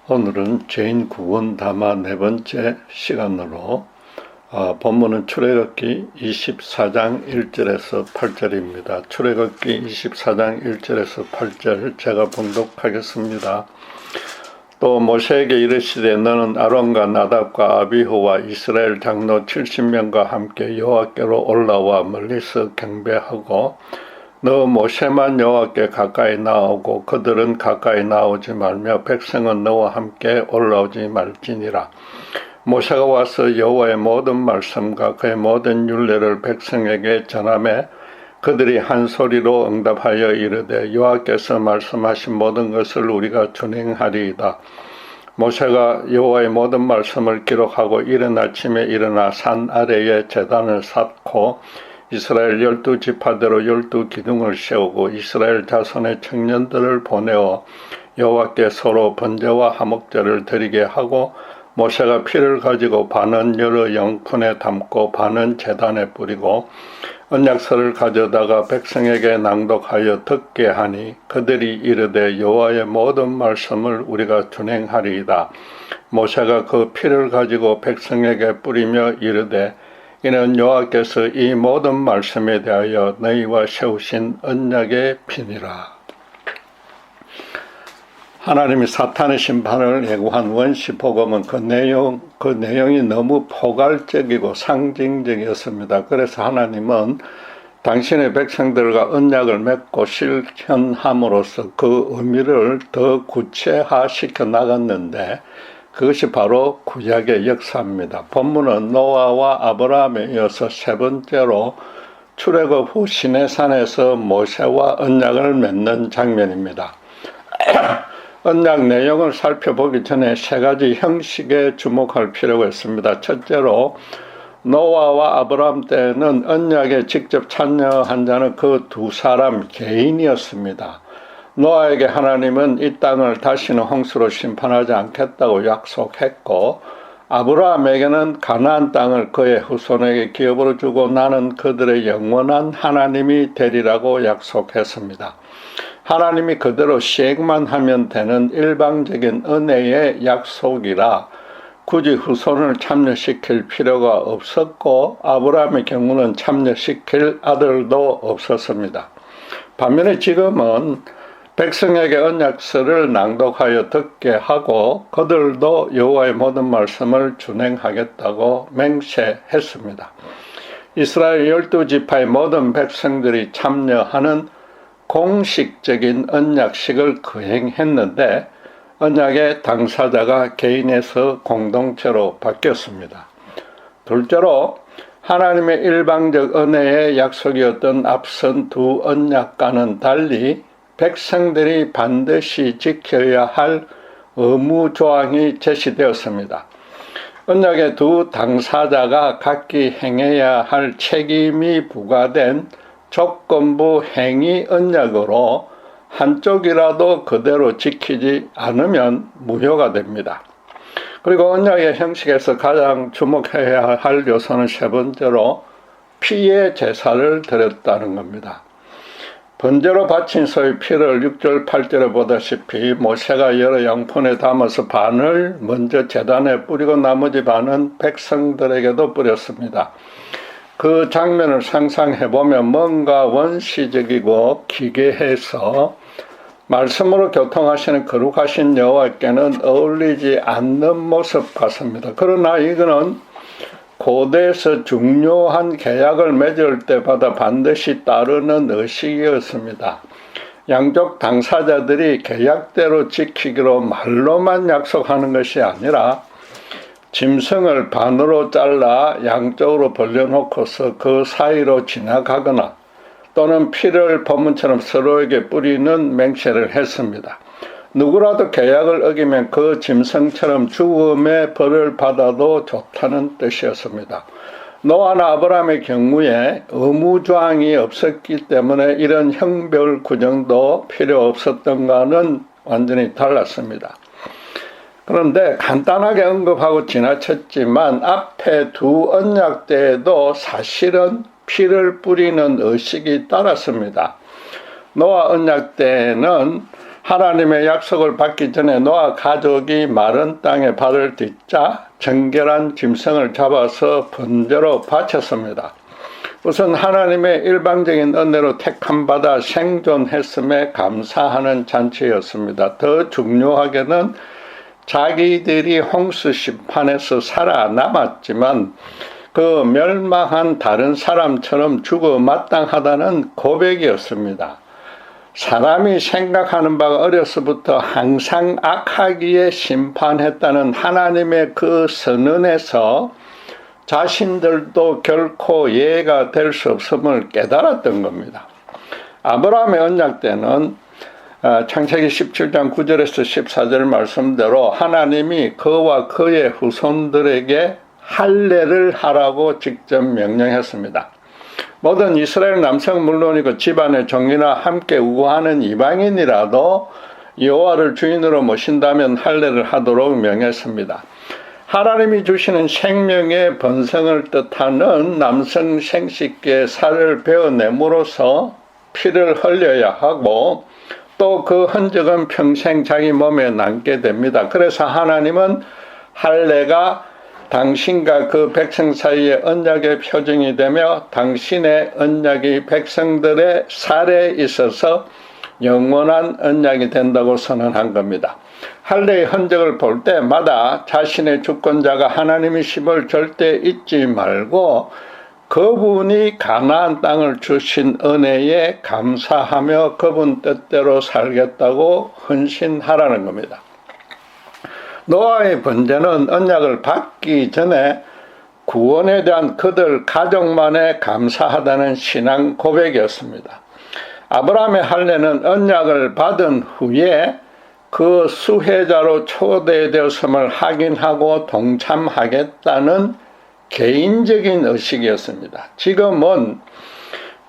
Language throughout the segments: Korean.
오늘은 죄인 구원 담화 네 번째 시간으로 본문은 출애굽기 24장 1절에서 8절입니다. 출애굽기 24장 1절에서 8절 제가 봉독하겠습니다. 또 모세에게 이르시되 너는 아론과 나답과 아비후와 이스라엘 장로 70명과 함께 여호와께로 올라와 멀리서 경배하고 너 모세만 여호와께 가까이 나오고 그들은 가까이 나오지 말며 백성은 너와 함께 올라오지 말지니라. 모세가 와서 여호와의 모든 말씀과 그의 모든 율례를 백성에게 전하매 그들이 한 소리로 응답하여 이르되 여호와께서 말씀하신 모든 것을 우리가 준행하리이다. 모세가 여호와의 모든 말씀을 기록하고 이른 아침에 일어나 산 아래에 제단을 쌓고 이스라엘 12지파대로 12기둥을 세우고 이스라엘 자손의 청년들을 보내어 여호와께 서로 번제와 화목제를 드리게 하고 모세가 피를 가지고 반은 여러 영푼에 담고 반은 제단에 뿌리고 언약서를 가져다가 백성에게 낭독하여 듣게 하니 그들이 이르되 여호와의 모든 말씀을 우리가 준행하리이다. 모세가 그 피를 가지고 백성에게 뿌리며 이르되 이는 여호와께서 이 모든 말씀에 대하여 너희와 세우신 언약의 피니라. 하나님이 사탄의 심판을 예고한 원시 복음은 그 내용이 너무 포괄적이고 상징적이었습니다. 그래서 하나님은 당신의 백성들과 언약을 맺고 실현함으로써 그 의미를 더 구체화시켜 나갔는데 그것이 바로 구약의 역사입니다. 본문은 노아와 아브라함에 이어서 세 번째로 출애굽 후 시내산에서 모세와 언약을 맺는 장면입니다. 언약 내용을 살펴보기 전에 세 가지 형식에 주목할 필요가 있습니다. 첫째로 노아와 아브라함 때는 언약에 직접 참여한 자는 그 두 사람 개인이었습니다. 노아에게 하나님은 이 땅을 다시는 홍수로 심판하지 않겠다고 약속했고 아브라함에게는 가나안 땅을 그의 후손에게 기업으로 주고 나는 그들의 영원한 하나님이 되리라고 약속했습니다. 하나님이 그대로 시행만 하면 되는 일방적인 은혜의 약속이라 굳이 후손을 참여시킬 필요가 없었고 아브라함의 경우는 참여시킬 아들도 없었습니다. 반면에 지금은 백성에게 언약서를 낭독하여 듣게 하고 그들도 여호와의 모든 말씀을 준행하겠다고 맹세했습니다. 이스라엘 12지파의 모든 백성들이 참여하는 공식적인 언약식을 거행했는데 언약의 당사자가 개인에서 공동체로 바뀌었습니다. 둘째로 하나님의 일방적 은혜의 약속이었던 앞선 두 언약과는 달리 백성들이 반드시 지켜야 할 의무 조항이 제시되었습니다. 언약의 두 당사자가 각기 행해야 할 책임이 부과된 조건부 행위 언약으로 한쪽이라도 그대로 지키지 않으면 무효가 됩니다. 그리고 언약의 형식에서 가장 주목해야 할 요소는 세 번째로 피의 제사를 드렸다는 겁니다. 번제로 바친 소의 피를 6절 8절에 보다시피 모세가 여러 양푼에 담아서 반을 먼저 제단에 뿌리고 나머지 반은 백성들에게도 뿌렸습니다. 그 장면을 상상해보면 뭔가 원시적이고 기괴해서 말씀으로 교통하시는 거룩하신 여호와께는 어울리지 않는 모습 같습니다. 그러나 이거는 고대에서 중요한 계약을 맺을 때마다 반드시 따르는 의식이었습니다. 양쪽 당사자들이 계약대로 지키기로 말로만 약속하는 것이 아니라 짐승을 반으로 잘라 양쪽으로 벌려놓고서 그 사이로 지나가거나 또는 피를 법문처럼 서로에게 뿌리는 맹세를 했습니다. 누구라도 계약을 어기면 그 짐승처럼 죽음의 벌을 받아도 좋다는 뜻이었습니다. 노아나 아브라함의 경우에 의무조항이 없었기 때문에 이런 형별 구정도 필요 없었던가는 완전히 달랐습니다. 그런데 간단하게 언급하고 지나쳤지만 앞에 두 언약 때에도 사실은 피를 뿌리는 의식이 따랐습니다. 노아 언약 때는 하나님의 약속을 받기 전에 노아 가족이 마른 땅에 발을 딛자 정결한 짐승을 잡아서 번제로 바쳤습니다. 우선 하나님의 일방적인 은혜로 택함받아 생존했음에 감사하는 잔치였습니다. 더 중요하게는 자기들이 홍수 심판에서 살아남았지만 그 멸망한 다른 사람처럼 죽어 마땅하다는 고백이었습니다. 사람이 생각하는 바가 어려서부터 항상 악하기에 심판했다는 하나님의 그 선언에서 자신들도 결코 예외가 될 수 없음을 깨달았던 겁니다. 아브라함의 언약 때는 창세기 17장 9절에서 14절 말씀대로 하나님이 그와 그의 후손들에게 할례를 하라고 직접 명령했습니다. 모든 이스라엘 남성 물론이고 집안의 종이나 함께 우거하는 이방인이라도 여호와를 주인으로 모신다면 할례를 하도록 명했습니다. 하나님이 주시는 생명의 번성을 뜻하는 남성 생식기의 살을 베어냄으로써 피를 흘려야 하고 또 그 흔적은 평생 자기 몸에 남게 됩니다. 그래서 하나님은 할례가 당신과 그 백성 사이의 언약의 표징이 되며 당신의 언약이 백성들의 살에 있어서 영원한 언약이 된다고 선언한 겁니다. 할례의 흔적을 볼 때마다 자신의 주권자가 하나님이심을 절대 잊지 말고 그분이 가나안 땅을 주신 은혜에 감사하며 그분 뜻대로 살겠다고 헌신하라는 겁니다. 노아의 번제는 언약을 받기 전에 구원에 대한 그들 가족만에 감사하다는 신앙 고백이었습니다. 아브라함의 할례는 언약을 받은 후에 그 수혜자로 초대되었음을 확인하고 동참하겠다는 개인적인 의식이었습니다. 지금은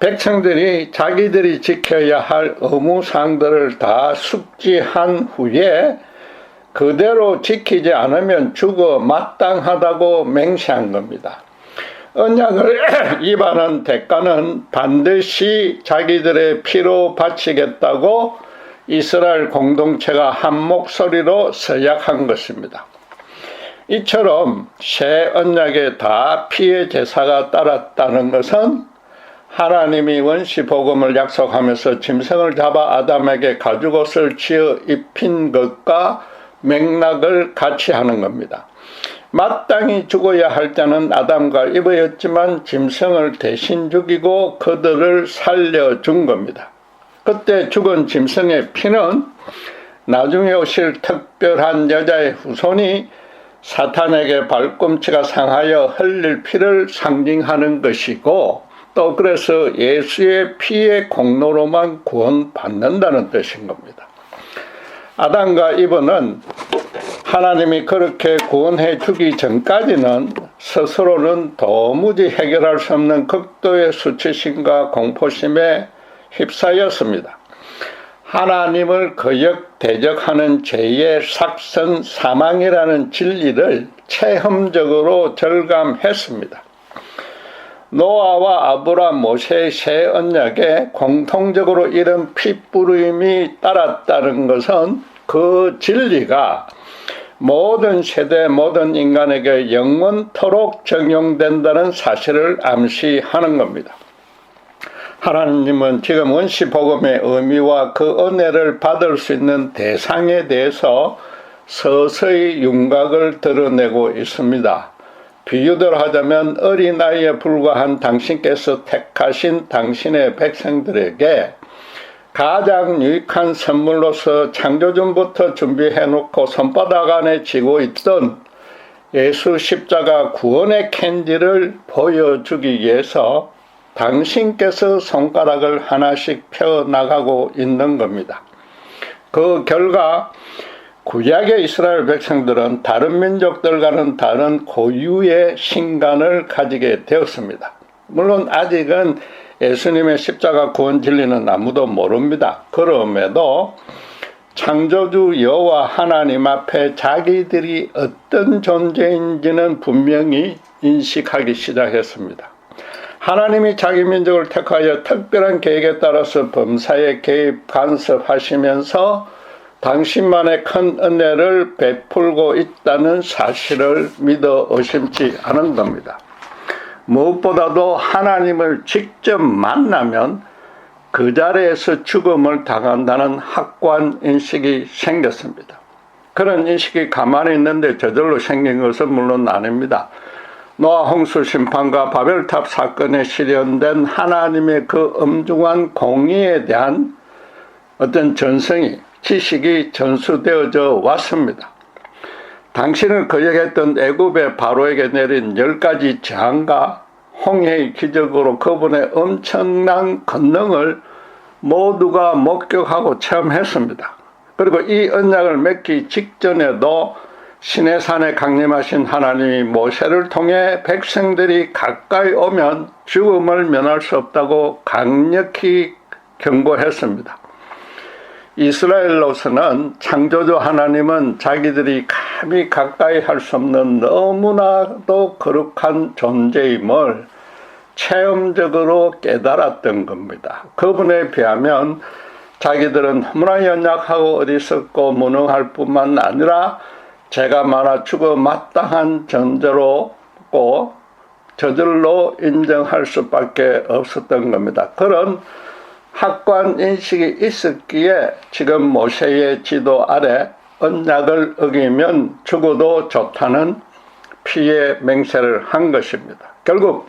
백성들이 자기들이 지켜야 할 의무사항들을 다 숙지한 후에 그대로 지키지 않으면 죽어 마땅하다고 맹세한 겁니다. 언약을 위반한 대가는 반드시 자기들의 피로 바치겠다고 이스라엘 공동체가 한 목소리로 서약한 것입니다. 이처럼 새 언약에 다 피의 제사가 따랐다는 것은 하나님이 원시 복음을 약속하면서 짐승을 잡아 아담에게 가죽옷을 지어 입힌 것과 맥락을 같이 하는 겁니다. 마땅히 죽어야 할 때는 아담과 이브였지만 짐승을 대신 죽이고 그들을 살려준 겁니다. 그때 죽은 짐승의 피는 나중에 오실 특별한 여자의 후손이 사탄에게 발꿈치가 상하여 흘릴 피를 상징하는 것이고 또 그래서 예수의 피의 공로로만 구원받는다는 뜻인 겁니다. 아담과 이브는 하나님이 그렇게 구원해 주기 전까지는 스스로는 도무지 해결할 수 없는 극도의 수치심과 공포심에 휩싸였습니다. 하나님을 거역대적하는 죄의 삭선 사망이라는 진리를 체험적으로 절감했습니다. 노아와 아브라함, 모세의 새 언약에 공통적으로 이런 피뿌림이 따랐다는 것은 그 진리가 모든 세대 모든 인간에게 영원토록 적용된다는 사실을 암시하는 겁니다. 하나님은 지금 원시 복음의 의미와 그 은혜를 받을 수 있는 대상에 대해서 서서히 윤곽을 드러내고 있습니다. 비유대로 하자면 어린아이에 불과한 당신께서 택하신 당신의 백성들에게 가장 유익한 선물로서 창조전부터 준비해놓고 손바닥 안에 쥐고 있던 예수 십자가 구원의 캔디를 보여주기 위해서 당신께서 손가락을 하나씩 펴나가고 있는 겁니다. 그 결과 구약의 이스라엘 백성들은 다른 민족들과는 다른 고유의 신간을 가지게 되었습니다. 물론 아직은 예수님의 십자가 구원 진리는 아무도 모릅니다. 그럼에도 창조주 여호와 하나님 앞에 자기들이 어떤 존재인지는 분명히 인식하기 시작했습니다. 하나님이 자기 민족을 택하여 특별한 계획에 따라서 범사에 개입 간섭하시면서 당신만의 큰 은혜를 베풀고 있다는 사실을 믿어 의심치 않은 겁니다. 무엇보다도 하나님을 직접 만나면 그 자리에서 죽음을 당한다는 확고한 인식이 생겼습니다. 그런 인식이 가만히 있는데 저절로 생긴 것은 물론 아닙니다. 노아 홍수 심판과 바벨탑 사건에 실현된 하나님의 그 엄중한 공의에 대한 어떤 전성이, 지식이 전수되어져 왔습니다. 당신을 거역했던 애굽의 바로에게 내린 10가지 재앙과 홍해의 기적으로 그분의 엄청난 권능을 모두가 목격하고 체험했습니다. 그리고 이 언약을 맺기 직전에도 시내산에 강림하신 하나님이 모세를 통해 백성들이 가까이 오면 죽음을 면할 수 없다고 강력히 경고했습니다. 이스라엘로서는 창조주 하나님은 자기들이 감히 가까이 할 수 없는 너무나도 거룩한 존재임을 체험적으로 깨달았던 겁니다. 그분에 비하면 자기들은 너무나 연약하고 어리석고 무능할 뿐만 아니라 죄가 많아 죽어 마땅한 존재로고 저절로 인정할 수밖에 없었던 겁니다. 그런 확고한 인식이 있었기에 지금 모세의 지도 아래 언약을 어기면 죽어도 좋다는 피의 맹세를 한 것입니다. 결국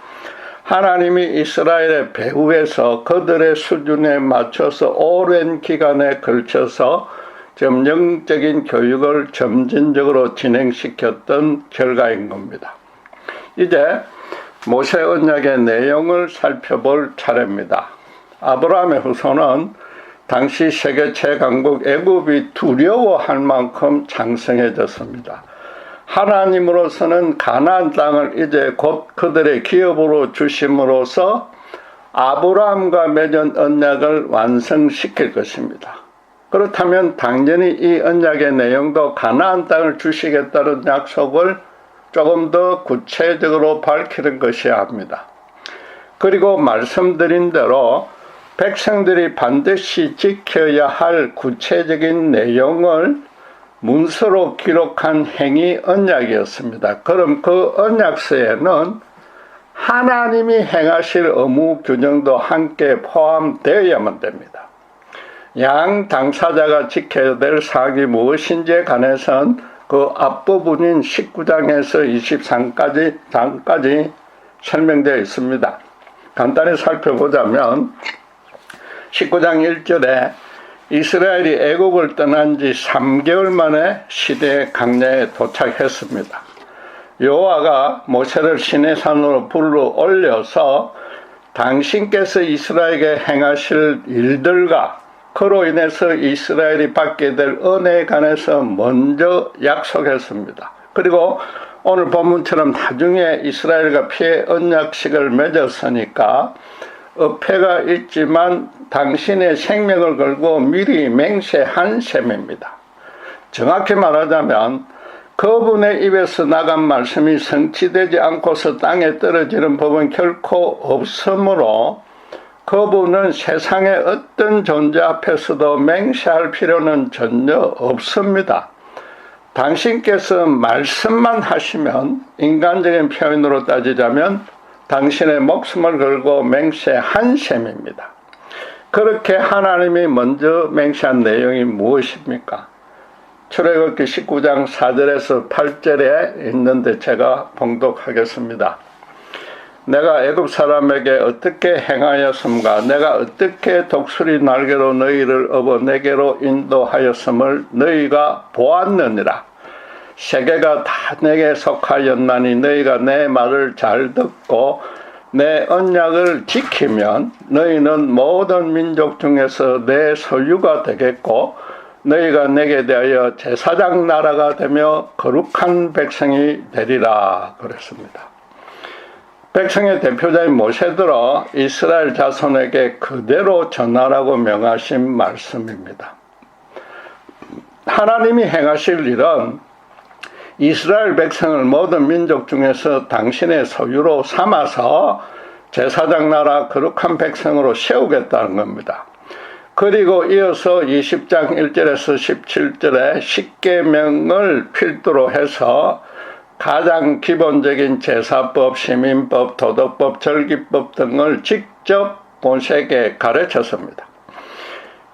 하나님이 이스라엘의 배후에서 그들의 수준에 맞춰서 오랜 기간에 걸쳐서 영적인 교육을 점진적으로 진행시켰던 결과인 겁니다. 이제 모세 언약의 내용을 살펴볼 차례입니다. 아브라함의 후손은 당시 세계 최강국 애굽이 두려워할 만큼 장성해졌습니다. 하나님으로서는 가나안 땅을 이제 곧 그들의 기업으로 주심으로써 아브라함과 맺은 언약을 완성시킬 것입니다. 그렇다면 당연히 이 언약의 내용도 가나안 땅을 주시겠다는 약속을 조금 더 구체적으로 밝히는 것이어야 합니다. 그리고 말씀드린 대로 백성들이 반드시 지켜야 할 구체적인 내용을 문서로 기록한 행위 언약이었습니다. 그럼 그 언약서에는 하나님이 행하실 의무 규정도 함께 포함되어야만 됩니다. 양 당사자가 지켜야 될 사항이 무엇인지에 관해서는 그 앞부분인 19장에서 23장까지 설명되어 있습니다. 간단히 살펴보자면 19장 1절에 이스라엘이 애굽을 떠난 지 3개월 만에 시내 강야에 도착했습니다. 여호와가 모세를 시내산으로 불러 올려서 당신께서 이스라엘에게 행하실 일들과 그로 인해서 이스라엘이 받게 될 은혜에 관해서 먼저 약속했습니다. 그리고 오늘 본문처럼 나중에 이스라엘과 피의 언약식을 맺었으니까 어폐가 있지만 당신의 생명을 걸고 미리 맹세한 셈입니다. 정확히 말하자면 그분의 입에서 나간 말씀이 성취되지 않고서 땅에 떨어지는 법은 결코 없으므로 그분은 세상의 어떤 존재 앞에서도 맹세할 필요는 전혀 없습니다. 당신께서 말씀만 하시면 인간적인 표현으로 따지자면 당신의 목숨을 걸고 맹세한 셈입니다. 그렇게 하나님이 먼저 맹세한 내용이 무엇입니까? 출애굽기 19장 4절에서 8절에 있는데 제가 봉독하겠습니다. 내가 애굽 사람에게 어떻게 행하였음과 내가 어떻게 독수리 날개로 너희를 업어 내게로 인도하였음을 너희가 보았느니라. 세계가 다 내게 속하였나니 너희가 내 말을 잘 듣고 내 언약을 지키면 너희는 모든 민족 중에서 내 소유가 되겠고 너희가 내게 대하여 제사장 나라가 되며 거룩한 백성이 되리라 그랬습니다. 백성의 대표자인 모세들어 이스라엘 자손에게 그대로 전하라고 명하신 말씀입니다. 하나님이 행하실 일은 이스라엘 백성을 모든 민족 중에서 당신의 소유로 삼아서 제사장 나라 거룩한 백성으로 세우겠다는 겁니다. 그리고 이어서 20장 1절에서 17절에 십계명을 필두로 해서 가장 기본적인 제사법, 시민법, 도덕법, 절기법 등을 직접 모세에게 가르쳤습니다.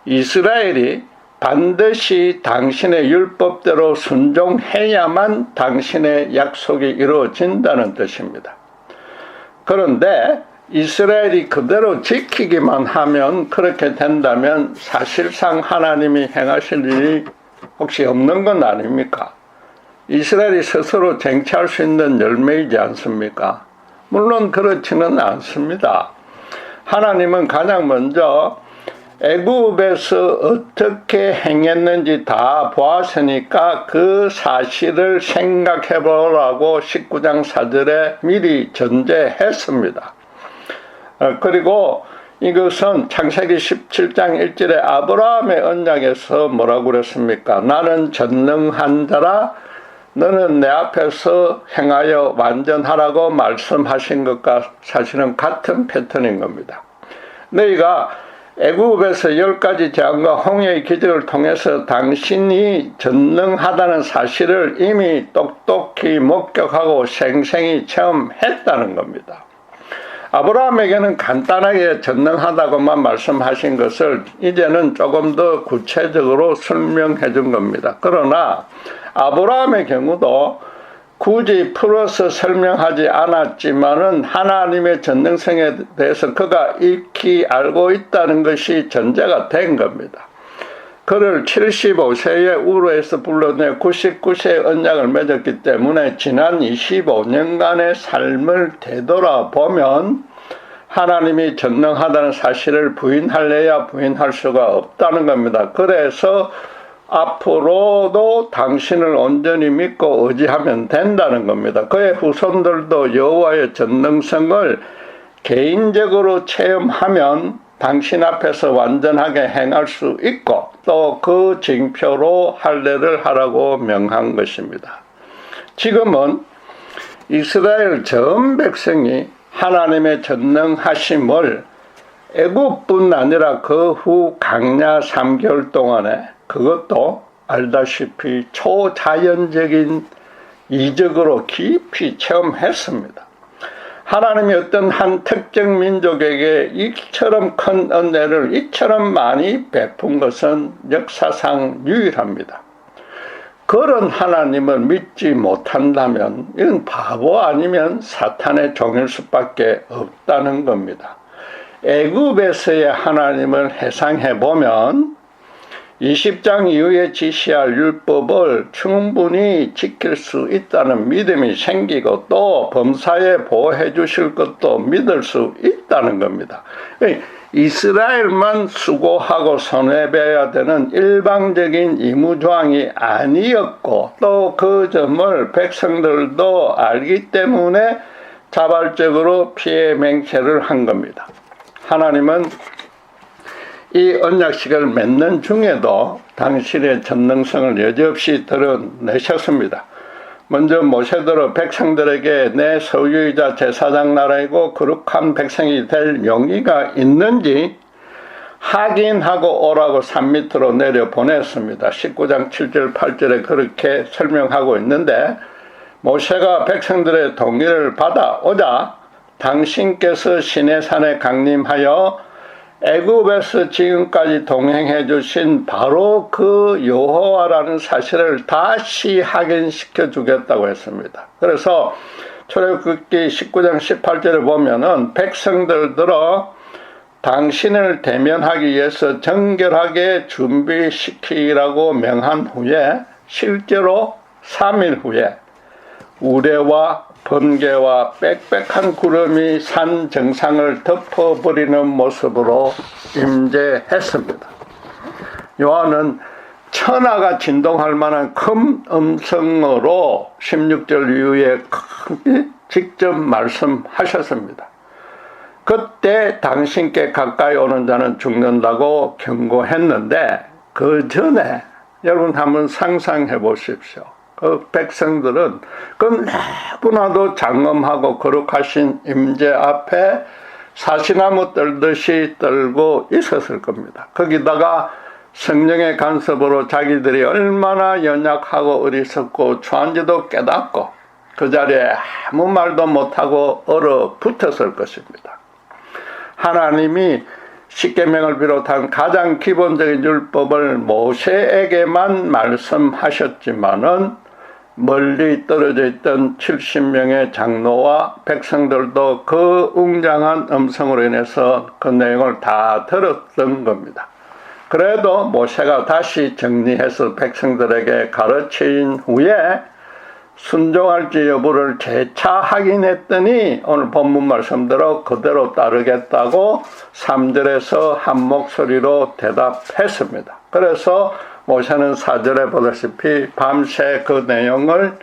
이스라엘이 반드시 당신의 율법대로 순종해야만 당신의 약속이 이루어진다는 뜻입니다. 그런데 이스라엘이 그대로 지키기만 하면, 그렇게 된다면 사실상 하나님이 행하실 일이 혹시 없는 건 아닙니까? 이스라엘이 스스로 쟁취할 수 있는 열매이지 않습니까? 물론 그렇지는 않습니다. 하나님은 가장 먼저 애굽에서 어떻게 행했는지 다 보았으니까 그 사실을 생각해 보라고 19장 4절에 미리 전제했습니다. 그리고 이것은 창세기 17장 1절에 아브라함의 언약에서 뭐라고 그랬습니까? 나는 전능한 자라, 너는 내 앞에서 행하여 완전하라고 말씀하신 것과 사실은 같은 패턴인 겁니다. 너희가 애굽에서 10가지 재앙과 홍해의 기적을 통해서 당신이 전능하다는 사실을 이미 똑똑히 목격하고 생생히 체험했다는 겁니다. 아브라함에게는 간단하게 전능하다고만 말씀하신 것을 이제는 조금 더 구체적으로 설명해 준 겁니다. 그러나 아브라함의 경우도 굳이 풀어서 설명하지 않았지만은 하나님의 전능성에 대해서 그가 익히 알고 있다는 것이 전제가 된 겁니다. 그를 75세의 우르에서 불러내 99세의 언약을 맺었기 때문에 지난 25년간의 삶을 되돌아보면 하나님이 전능하다는 사실을 부인할래야 부인할 수가 없다는 겁니다. 그래서 앞으로도 당신을 온전히 믿고 의지하면 된다는 겁니다. 그의 후손들도 여호와의 전능성을 개인적으로 체험하면 당신 앞에서 완전하게 행할 수 있고 또 그 징표로 할례를 하라고 명한 것입니다. 지금은 이스라엘 전 백성이 하나님의 전능하심을 애굽뿐 아니라 그 후 광야 3개월 동안에, 그것도 알다시피 초자연적인 이적으로 깊이 체험했습니다. 하나님이 어떤 한 특정 민족에게 이처럼 큰 은혜를 이처럼 많이 베푼 것은 역사상 유일합니다. 그런 하나님을 믿지 못한다면 이건 바보 아니면 사탄의 종일 수밖에 없다는 겁니다. 애굽에서의 하나님을 회상해 보면 20장 이후에 지시할 율법을 충분히 지킬 수 있다는 믿음이 생기고 또 범사에 보호해 주실 것도 믿을 수 있다는 겁니다. 이스라엘만 수고하고 손해봐야 되는 일방적인 의무조항이 아니었고 또 그 점을 백성들도 알기 때문에 자발적으로 피해 맹세를 한 겁니다. 하나님은 이 언약식을 맺는 중에도 당신의 전능성을 여지없이 드러내셨습니다. 먼저 모세대로 백성들에게 내 소유이자 제사장 나라이고 거룩한 백성이 될 용의가 있는지 확인하고 오라고 산 밑으로 내려보냈습니다. 19장 7절 8절에 그렇게 설명하고 있는데 모세가 백성들의 동의를 받아오자 당신께서 시내산에 강림하여 애굽에서 지금까지 동행해 주신 바로 그 여호와라는 사실을 다시 확인시켜 주겠다고 했습니다. 그래서 출애굽기 19장 18절에 보면은 백성들들어 당신을 대면하기 위해서 정결하게 준비시키라고 명한 후에 실제로 3일 후에 우레와 번개와 빽빽한 구름이 산 정상을 덮어버리는 모습으로 임재했습니다. 요한은 천하가 진동할 만한 큰 음성으로 16절 이후에 직접 말씀하셨습니다. 그때 당신께 가까이 오는 자는 죽는다고 경고했는데 그 전에 여러분 한번 상상해 보십시오. 그 백성들은 그 너무나도 장엄하고 거룩하신 임재 앞에 사시나무 떨듯이 떨고 있었을 겁니다. 거기다가 성령의 간섭으로 자기들이 얼마나 연약하고 어리석고 추한지도 깨닫고 그 자리에 아무 말도 못하고 얼어붙었을 것입니다. 하나님이 십계명을 비롯한 가장 기본적인 율법을 모세에게만 말씀하셨지만은 멀리 떨어져 있던 70명의 장로와 백성들도 그 웅장한 음성으로 인해서 그 내용을 다 들었던 겁니다. 그래도 모세가 다시 정리해서 백성들에게 가르친 후에 순종할지 여부를 재차 확인했더니 오늘 본문 말씀대로 그대로 따르겠다고 3절에서 한 목소리로 대답했습니다. 그래서 모세는 4절에 보다시피 밤새 그 내용을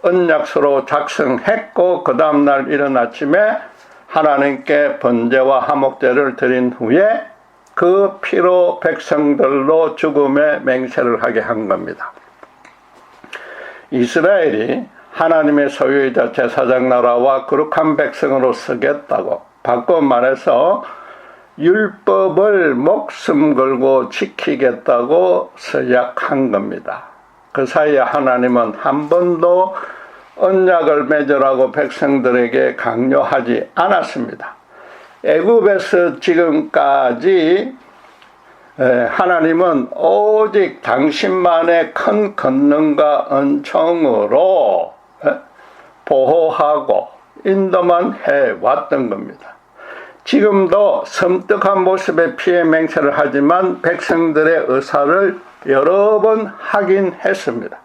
언약서로 작성했고 그 다음날 이른 아침에 하나님께 번제와 화목제를 드린 후에 그 피로 백성들로 죽음의 맹세를 하게 한 겁니다. 이스라엘이 하나님의 소유이자 제사장 나라와 거룩한 백성으로 서겠다고 바꿔 말해서 율법을 목숨 걸고 지키겠다고 서약한 겁니다. 그 사이에 하나님은 한 번도 언약을 맺으라고 백성들에게 강요하지 않았습니다. 애굽에서 지금까지 하나님은 오직 당신만의 큰 권능과 은총으로 보호하고 인도만 해왔던 겁니다. 지금도 섬뜩한 모습의 피해 맹세를 하지만 백성들의 의사를 여러 번 확인했습니다.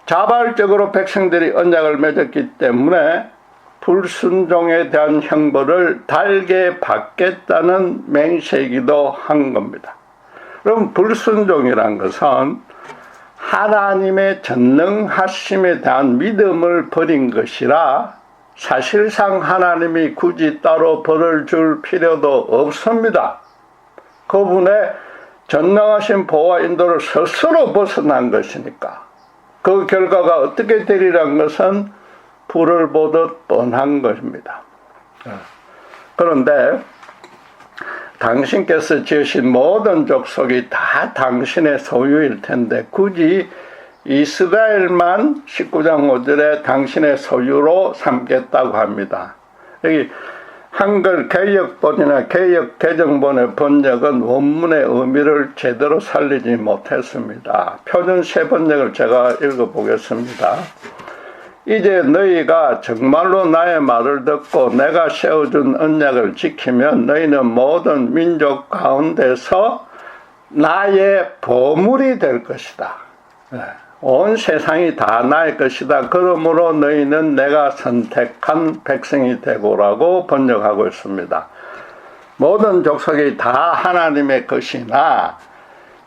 자발적으로 백성들이 언약을 맺었기 때문에 불순종에 대한 형벌을 달게 받겠다는 맹세이기도 한 겁니다. 그럼 불순종이란 것은 하나님의 전능하심에 대한 믿음을 버린 것이라 사실상 하나님이 굳이 따로 벌을 줄 필요도 없습니다. 그분의 전능하신 보호와 인도를 스스로 벗어난 것이니까 그 결과가 어떻게 되리란 것은 불을 보듯 뻔한 것입니다. 그런데 당신께서 지으신 모든 족속이 다 당신의 소유일 텐데 굳이 이스라엘만 19장 5절에 당신의 소유로 삼겠다고 합니다. 여기 한글 개역본이나 개역 개정본의 번역은 원문의 의미를 제대로 살리지 못했습니다. 표준 세번역을 제가 읽어보겠습니다. 이제 너희가 정말로 나의 말을 듣고 내가 세워준 언약을 지키면 너희는 모든 민족 가운데서 나의 보물이 될 것이다. 온 세상이 다 나의 것이다. 그러므로 너희는 내가 선택한 백성이 되고라고 번역하고 있습니다. 모든 족속이 다 하나님의 것이나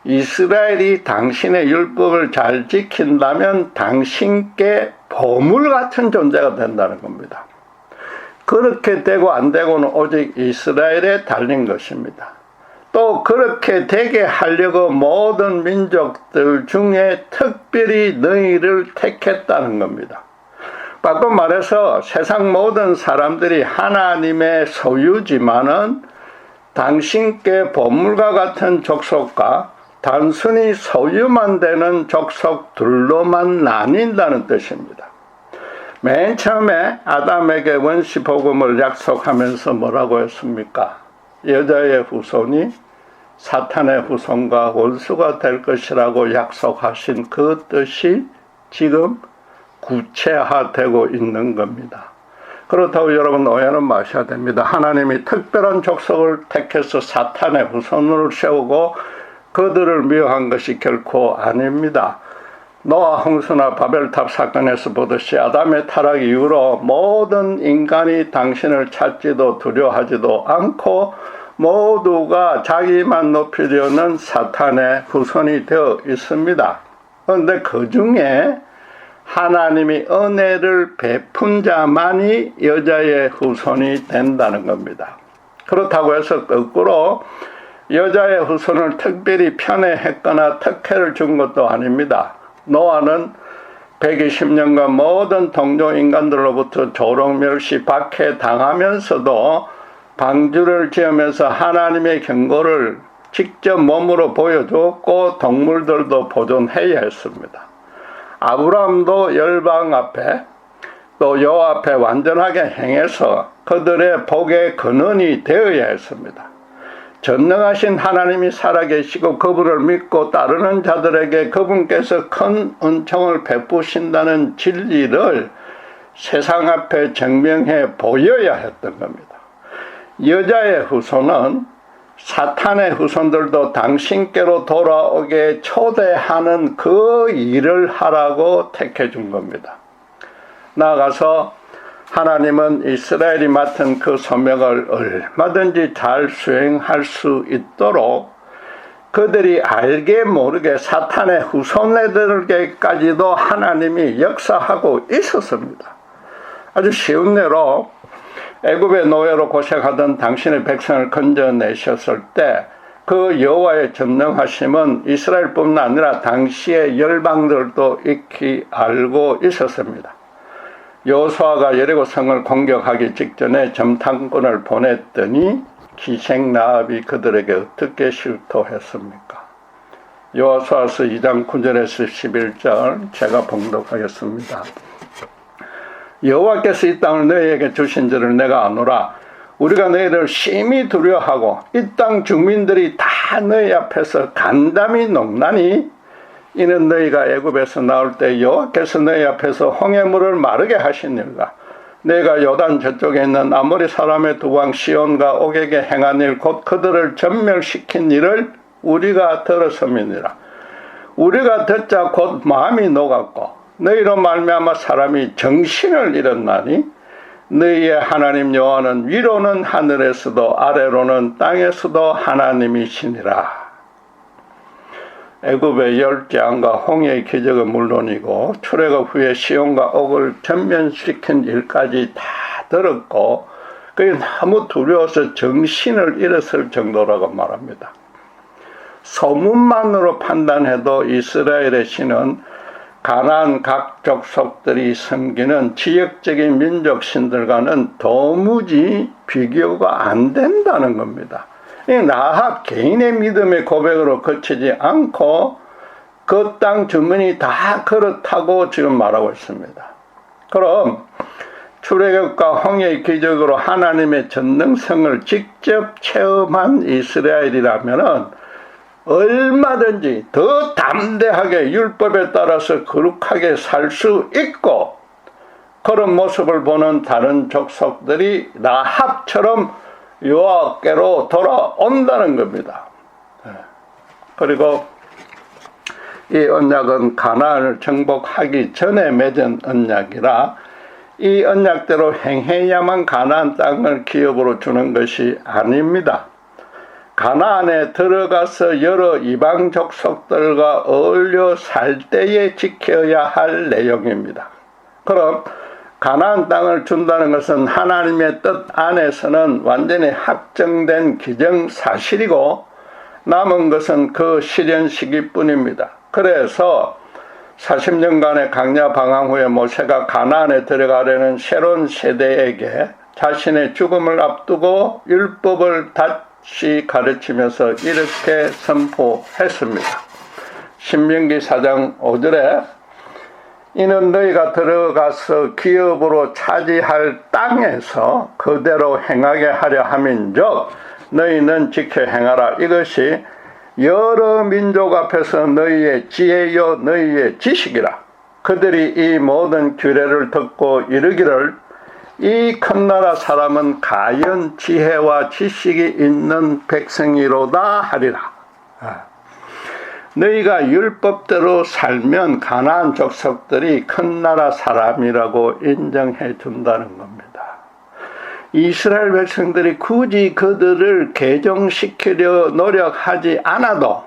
이스라엘이 당신의 율법을 잘 지킨다면 당신께 보물 같은 존재가 된다는 겁니다. 그렇게 되고 안 되고는 오직 이스라엘에 달린 것입니다. 또 그렇게 되게 하려고 모든 민족들 중에 특별히 너희를 택했다는 겁니다. 바꿔 말해서 세상 모든 사람들이 하나님의 소유지만은 당신께 보물과 같은 족속과 단순히 소유만 되는 족속들로만 나뉜다는 뜻입니다. 맨 처음에 아담에게 원시 복음을 약속하면서 뭐라고 했습니까? 여자의 후손이 사탄의 후손과 원수가 될 것이라고 약속하신 그 뜻이 지금 구체화되고 있는 겁니다. 그렇다고 여러분 오해는 마셔야 됩니다. 하나님이 특별한 족속을 택해서 사탄의 후손을 세우고 그들을 미워한 것이 결코 아닙니다. 노아 홍수나 바벨탑 사건에서 보듯이 아담의 타락 이후로 모든 인간이 당신을 찾지도 두려워하지도 않고 모두가 자기만 높이려는 사탄의 후손이 되어 있습니다. 그런데 그 중에 하나님이 은혜를 베푼 자만이 여자의 후손이 된다는 겁니다. 그렇다고 해서 거꾸로 여자의 후손을 특별히 편애했거나 특혜를 준 것도 아닙니다. 노아는 120년간 모든 동료 인간들로부터 조롱, 멸시, 박해 당하면서도 방주를 지으면서 하나님의 경고를 직접 몸으로 보여주었고 동물들도 보존해야 했습니다. 아브라함도 열방 앞에 또 여호와 앞에 완전하게 행해서 그들의 복의 근원이 되어야 했습니다. 전능하신 하나님이 살아계시고 그분을 믿고 따르는 자들에게 그분께서 큰 은총을 베푸신다는 진리를 세상 앞에 증명해 보여야 했던 겁니다. 여자의 후손은 사탄의 후손들도 당신께로 돌아오게 초대하는 그 일을 하라고 택해 준 겁니다. 나아가서 하나님은 이스라엘이 맡은 그 소명을 얼마든지 잘 수행할 수 있도록 그들이 알게 모르게 사탄의 후손들에게까지도 하나님이 역사하고 있었습니다. 아주 쉬운 예로 애굽의 노예로 고생하던 당신의 백성을 건져내셨을 때 그 여호와의 전능하심은 이스라엘뿐만 아니라 당시의 열방들도 익히 알고 있었습니다. 여호수아가 여리고 성을 공격하기 직전에 점탄군을 보냈더니 기생 라합이 그들에게 어떻게 실토했습니까? 여호수아서 2장 9절에서 11절 제가 봉독하겠습니다. 여호와께서 이 땅을 너희에게 주신 줄을 내가 아노라. 우리가 너희를 심히 두려워하고 이 땅 주민들이 다 너희 앞에서 간담이 녹나니 이는 너희가 애굽에서 나올 때 여호와께서 너희 앞에서 홍해물을 마르게 하시니라. 내가 요단 저쪽에 있는 아모리 사람의 두 왕 시온과 옥에게 행한 일 곧 그들을 전멸시킨 일을 우리가 들었음이니라. 우리가 듣자 곧 마음이 녹았고 너희로 말미암아 사람이 정신을 잃었나니 너희의 하나님 여호와는 위로는 하늘에서도 아래로는 땅에서도 하나님이시니라. 애굽의 열재앙과 홍해의 기적은 물론이고 출애굽 후에 시온과 옥을 전면시킨 일까지 다 들었고 그게 너무 두려워서 정신을 잃었을 정도라고 말합니다. 소문만으로 판단해도 이스라엘의 신은 가나안 각 족속들이 섬기는 지역적인 민족 신들과는 도무지 비교가 안 된다는 겁니다. 라합 개인의 믿음의 고백으로 그치지 않고 그 땅 주민이 다 그렇다고 지금 말하고 있습니다. 그럼 출애굽과 홍해의 기적으로 하나님의 전능성을 직접 체험한 이스라엘이라면은 얼마든지 더 담대하게 율법에 따라서 거룩하게 살 수 있고 그런 모습을 보는 다른 족속들이 라합처럼 여호와께로 돌아온다는 겁니다. 그리고 이 언약은 가나안을 정복하기 전에 맺은 언약이라 이 언약대로 행해야만 가나안 땅을 기업으로 주는 것이 아닙니다. 가나안에 들어가서 여러 이방 족속들과 어울려 살 때에 지켜야 할 내용입니다. 그럼 가나안 땅을 준다는 것은 하나님의 뜻 안에서는 완전히 확정된 기정사실이고 남은 것은 그 실현 시기뿐입니다. 그래서 40년간의 강야 방황 후에 모세가 가나안에 들어가려는 새로운 세대에게 자신의 죽음을 앞두고 율법을 다시 가르치면서 이렇게 선포했습니다. 신명기 4장 5절에 이는 너희가 들어가서 기업으로 차지할 땅에서 그대로 행하게 하려 함인즉 너희는 지켜 행하라. 이것이 여러 민족 앞에서 너희의 지혜요 너희의 지식이라. 그들이 이 모든 규례를 듣고 이르기를 이 큰 나라 사람은 가연 지혜와 지식이 있는 백성이로다 하리라. 너희가 율법대로 살면 가나안 족속들이 큰 나라 사람이라고 인정해 준다는 겁니다. 이스라엘 백성들이 굳이 그들을 개종시키려 노력하지 않아도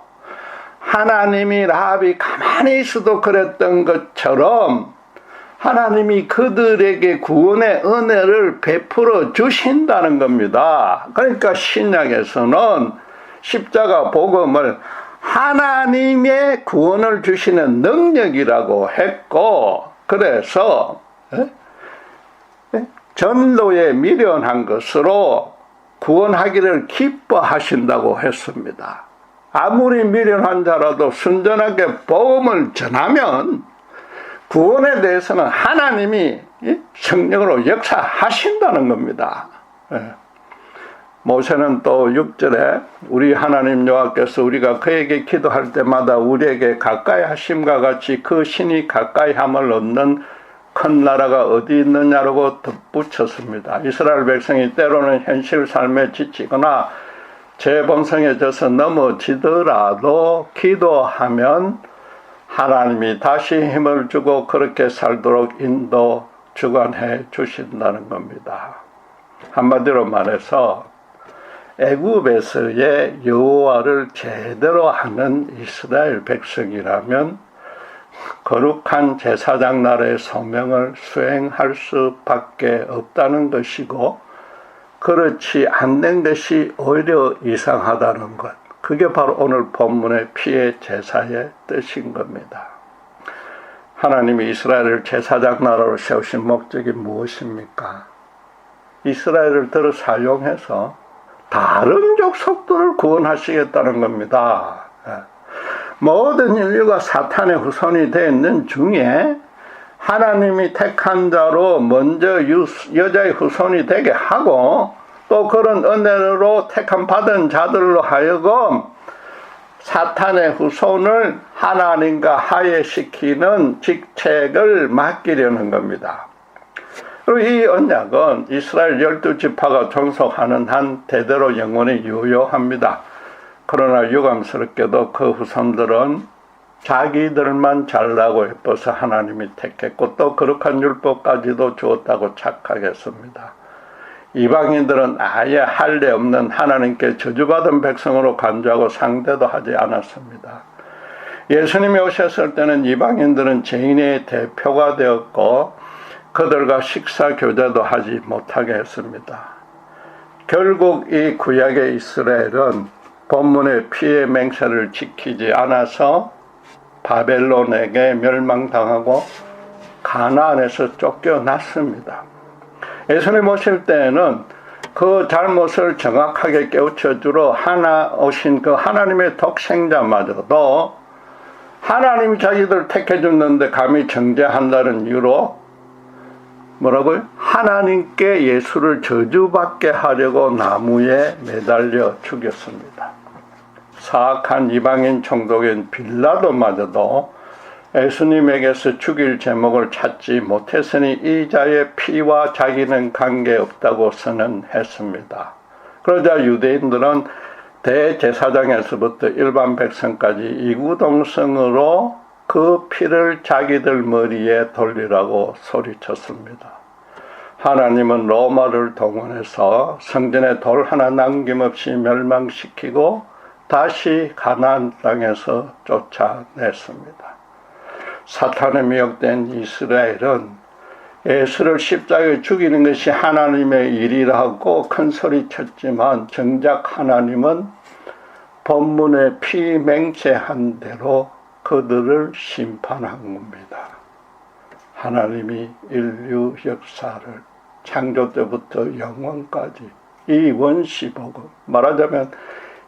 하나님이 라합이 가만히 있어도 그랬던 것처럼 하나님이 그들에게 구원의 은혜를 베풀어 주신다는 겁니다. 그러니까 신약에서는 십자가 복음을 하나님의 구원을 주시는 능력이라고 했고 그래서 전도에 미련한 것으로 구원하기를 기뻐하신다고 했습니다. 아무리 미련한 자라도 순전하게 복음을 전하면 구원에 대해서는 하나님이 성령으로 역사하신다는 겁니다. 모세는 또 6절에 우리 하나님 여호와께서 우리가 그에게 기도할 때마다 우리에게 가까이 하심과 같이 그 신이 가까이 함을 얻는 큰 나라가 어디 있느냐라고 덧붙였습니다. 이스라엘 백성이 때로는 현실 삶에 지치거나 재범성해져서 넘어지더라도 기도하면 하나님이 다시 힘을 주고 그렇게 살도록 인도 주관해 주신다는 겁니다. 한마디로 말해서 애굽에서의 여호와를 제대로 하는 이스라엘 백성이라면 거룩한 제사장 나라의 소명을 수행할 수밖에 없다는 것이고, 그렇지 않는 것이 오히려 이상하다는 것, 그게 바로 오늘 본문의 피의 제사의 뜻인 겁니다. 하나님이 이스라엘을 제사장 나라로 세우신 목적이 무엇입니까? 이스라엘을 들어 사용해서 다른 족속들을 구원하시겠다는 겁니다. 모든 인류가 사탄의 후손이 되는 중에 하나님이 택한 자로 먼저 여자의 후손이 되게 하고, 또 그런 은혜로 택함 받은 자들로 하여금 사탄의 후손을 하나님과 화해시키는 직책을 맡기려는 겁니다. 그리고 이 언약은 이스라엘 12지파가 종속하는 한 대대로 영원히 유효합니다. 그러나 유감스럽게도 그 후손들은 자기들만 잘나고 예뻐서 하나님이 택했고, 또 거룩한 율법까지도 주었다고 착각했습니다. 이방인들은 아예 할례 없는 하나님께 저주받은 백성으로 간주하고 상대도 하지 않았습니다. 예수님이 오셨을 때는 이방인들은 죄인의 대표가 되었고 그들과 식사 교제도 하지 못하게 했습니다. 결국 이 구약의 이스라엘은 본문의 피의 맹세를 지키지 않아서 바벨론에게 멸망당하고 가나안에서 쫓겨났습니다. 예수님 오실 때에는 그 잘못을 정확하게 깨우쳐주러 오신 그 하나님의 독생자마저도 하나님이 자기들 택해줬는데 감히 정죄한다는 이유로 뭐라고요? 하나님께 예수를 저주받게 하려고 나무에 매달려 죽였습니다. 사악한 이방인 총독인 빌라도마저도 예수님에게서 죽일 제목을 찾지 못했으니 이 자의 피와 자기는 관계없다고 선언했습니다. 그러자 유대인들은 대제사장에서부터 일반 백성까지 이구동성으로 그 피를 자기들 머리에 돌리라고 소리쳤습니다. 하나님은 로마를 동원해서 성전에 돌 하나 남김없이 멸망시키고 다시 가나안 땅에서 쫓아냈습니다. 사탄에 미혹된 이스라엘은 예수를 십자가에 죽이는 것이 하나님의 일이라고 큰 소리 쳤지만 정작 하나님은 본문에 피 맹세한 대로 그들을 심판한 겁니다. 하나님이 인류 역사를 창조 때부터 영원까지 이 원시복음, 말하자면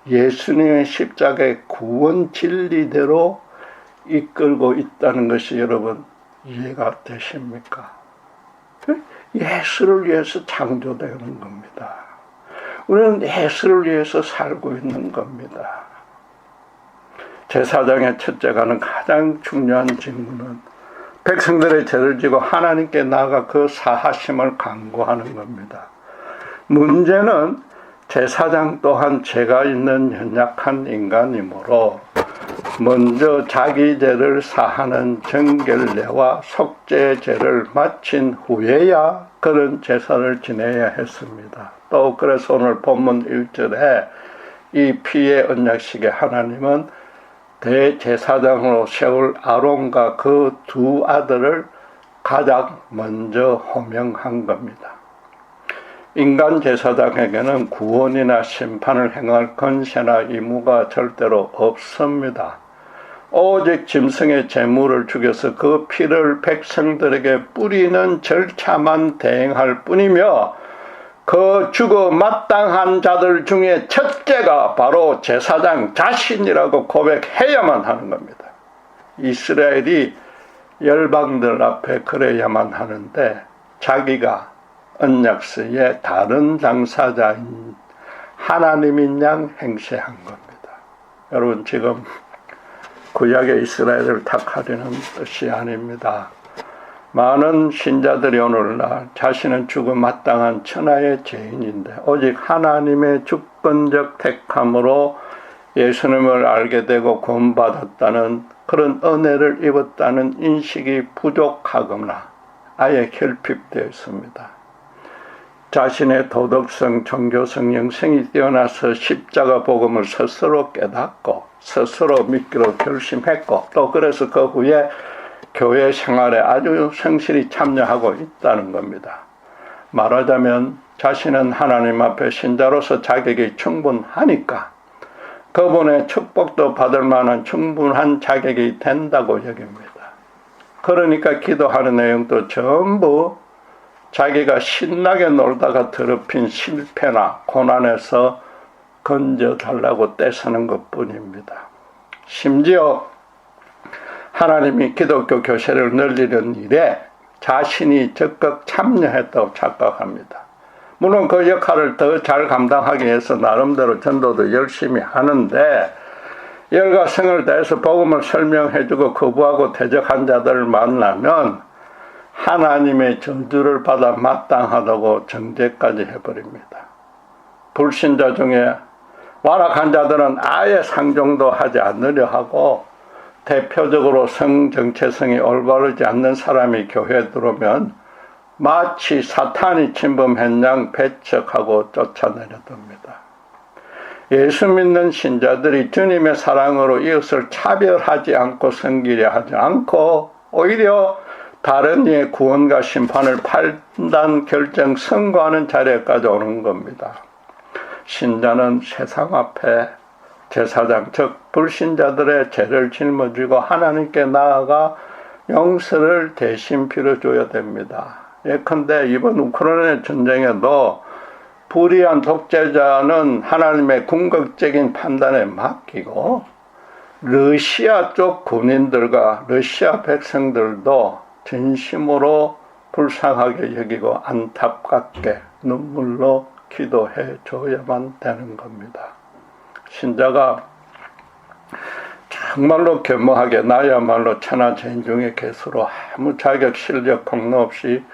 예수님의 십자가의 구원 진리대로 이끌고 있다는 것이 여러분 이해가 되십니까? 예수를 위해서 창조되는 겁니다. 우리는 예수를 위해서 살고 있는 겁니다. 제사장의 첫째가는 가장 중요한 직무는 백성들의 죄를 지고 하나님께 나아가 그 사하심을 간구하는 겁니다. 문제는 제사장 또한 죄가 있는 연약한 인간이므로 먼저 자기 죄를 사하는 정결례와 속죄 죄를 마친 후에야 그런 제사를 지내야 했습니다. 또 그래서 오늘 본문 1절에 이 피의 언약식에 하나님은 대제사장으로 세울 아론과 그 두 아들을 가장 먼저 호명한 겁니다. 인간 제사장에게는 구원이나 심판을 행할 권세나 의무가 절대로 없습니다. 오직 짐승의 제물을 죽여서 그 피를 백성들에게 뿌리는 절차만 대행할 뿐이며 그 죽어 마땅한 자들 중에 첫째가 바로 제사장 자신이라고 고백해야만 하는 겁니다. 이스라엘이 열방들 앞에 그래야만 하는데 자기가 언약서의 다른 당사자인 하나님인 양 행세한 겁니다. 여러분, 지금 구약의 이스라엘을 탓하려는 뜻이 아닙니다. 많은 신자들이 오늘날 자신은 죽음 마땅한 천하의 죄인인데 오직 하나님의 주권적 택함으로 예수님을 알게 되고 구원받았다는 그런 은혜를 입었다는 인식이 부족하거나 아예 결핍되어 있습니다. 자신의 도덕성, 종교성, 영성이 뛰어나서 십자가 복음을 스스로 깨닫고 스스로 믿기로 결심했고 또 그래서 그 후에 교회 생활에 아주 성실히 참여하고 있다는 겁니다. 말하자면 자신은 하나님 앞에 신자로서 자격이 충분하니까 그분의 축복도 받을 만한 충분한 자격이 된다고 여깁니다. 그러니까 기도하는 내용도 전부 자기가 신나게 놀다가 더럽힌 실패나 고난에서 건져달라고 떼쓰는 것뿐입니다. 심지어 하나님이 기독교 교세를 늘리는 일에 자신이 적극 참여했다고 착각합니다. 물론 그 역할을 더 잘 감당하기 위해서 나름대로 전도도 열심히 하는데 열과 성을 다해서 복음을 설명해주고 거부하고 대적한 자들을 만나면 하나님의 저주를 받아 마땅하다고 정죄까지 해버립니다. 불신자 중에 완악한 자들은 아예 상종도 하지 않으려 하고 대표적으로 성 정체성이 올바르지 않는 사람이 교회에 들어오면 마치 사탄이 침범한 양 배척하고 쫓아내려듭니다. 예수 믿는 신자들이 주님의 사랑으로 이웃을 차별하지 않고 섬기려 하지 않고 오히려 다른 이의 구원과 심판을 판단, 결정, 선고하는 자리까지 오는 겁니다. 신자는 세상 앞에 제사장, 즉 불신자들의 죄를 짊어지고 하나님께 나아가 용서를 대신 빌어줘야 됩니다. 예컨대 이번 우크라이나 전쟁에도 불의한 독재자는 하나님의 궁극적인 판단에 맡기고 러시아 쪽 군인들과 러시아 백성들도 진심으로 불쌍하게 여기고 안타깝게 눈물로 기도해 줘야만 되는 겁니다. 신자가 정말로 겸허하게 나야말로 천하죄인 중에 개수로 아무 자격 실력 폭로 없이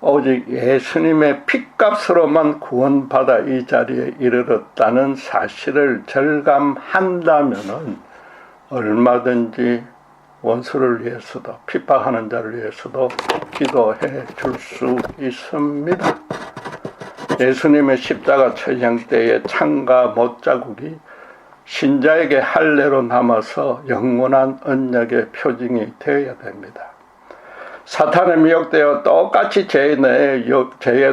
오직 예수님의 핏값으로만 구원받아 이 자리에 이르렀다는 사실을 절감한다면은 얼마든지 원수를 위해서도 핍박하는 자를 위해서도 기도해 줄 수 있습니다. 예수님의 십자가 처형 때의 창과 못자국이 신자에게 할례로 남아서 영원한 언약의 표징이 되어야 됩니다. 사탄에 미혹되어 똑같이 죄의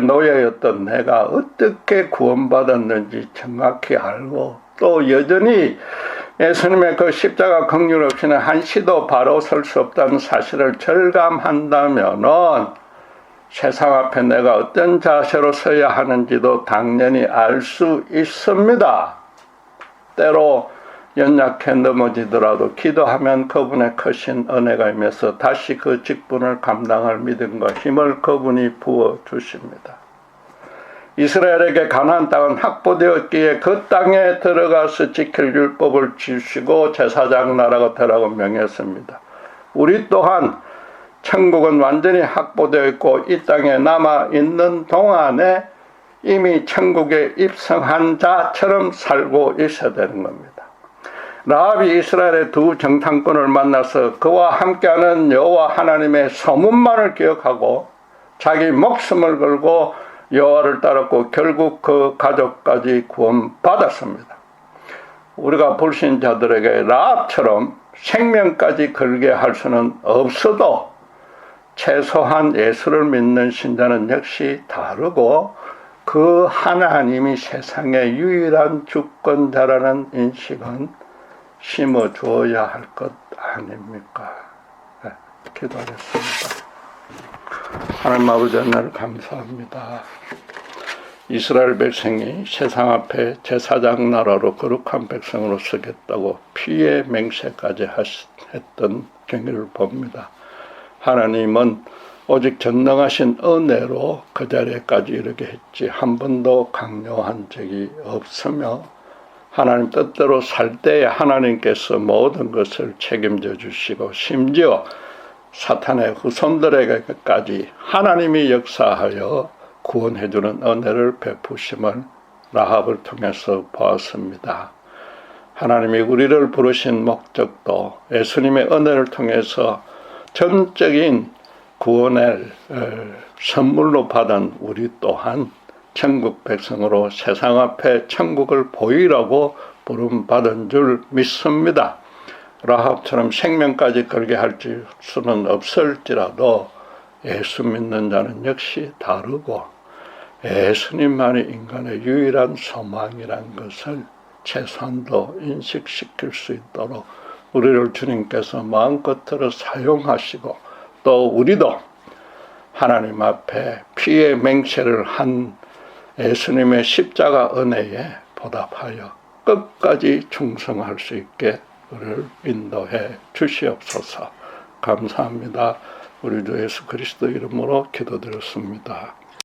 노예였던 내가 어떻게 구원받았는지 정확히 알고 또 여전히 예수님의 그 십자가 긍휼 없이는 한시도 바로 설 수 없다는 사실을 절감한다면은 세상 앞에 내가 어떤 자세로 서야 하는지도 당연히 알 수 있습니다. 때로 연약해 넘어지더라도 기도하면 그분의 크신 은혜가 임해서 다시 그 직분을 감당할 믿음과 힘을 그분이 부어주십니다. 이스라엘에게 가나안 땅은 확보되었기에 그 땅에 들어가서 지킬 율법을 지키고 제사장 나라가 되라고 명했습니다. 우리 또한 천국은 완전히 확보되어 있고 이 땅에 남아있는 동안에 이미 천국에 입성한 자처럼 살고 있어야 되는 겁니다. 라합이 이스라엘의 두 정탐꾼을 만나서 그와 함께하는 여호와 하나님의 소문만을 기억하고 자기 목숨을 걸고 여호와를 따랐고 결국 그 가족까지 구원받았습니다. 우리가 불신자들에게 라합처럼 생명까지 걸게 할 수는 없어도 최소한 예수를 믿는 신자는 역시 다르고 그 하나님이 세상의 유일한 주권자라는 인식은 심어주어야 할 것 아닙니까? 네, 기도하겠습니다. 하나님 아버지 하나님 감사합니다. 이스라엘 백성이 세상 앞에 제사장 나라로 거룩한 백성으로 서겠다고 피의 맹세까지 했던 경기를 봅니다. 하나님은 오직 전능하신 은혜로 그 자리에까지 이르게 했지 한 번도 강요한 적이 없으며 하나님 뜻대로 살 때에 하나님께서 모든 것을 책임져 주시고 심지어 사탄의 후손들에게까지 하나님이 역사하여 구원해주는 은혜를 베푸심을 라합을 통해서 보았습니다. 하나님이 우리를 부르신 목적도 예수님의 은혜를 통해서 전적인 구원을 선물로 받은 우리 또한 천국 백성으로 세상 앞에 천국을 보이라고 부름받은 줄 믿습니다. 라합처럼 생명까지 걸게 할 수는 없을지라도 예수 믿는 자는 역시 다르고 예수님만이 인간의 유일한 소망이란 것을 최소한도 인식시킬 수 있도록 우리를 주님께서 마음껏으로 사용하시고 또 우리도 하나님 앞에 피의 맹세를 한 예수님의 십자가 은혜에 보답하여 끝까지 충성할 수 있게 우리를 인도해 주시옵소서. 감사합니다. 우리 주 예수 그리스도 이름으로 기도드렸습니다.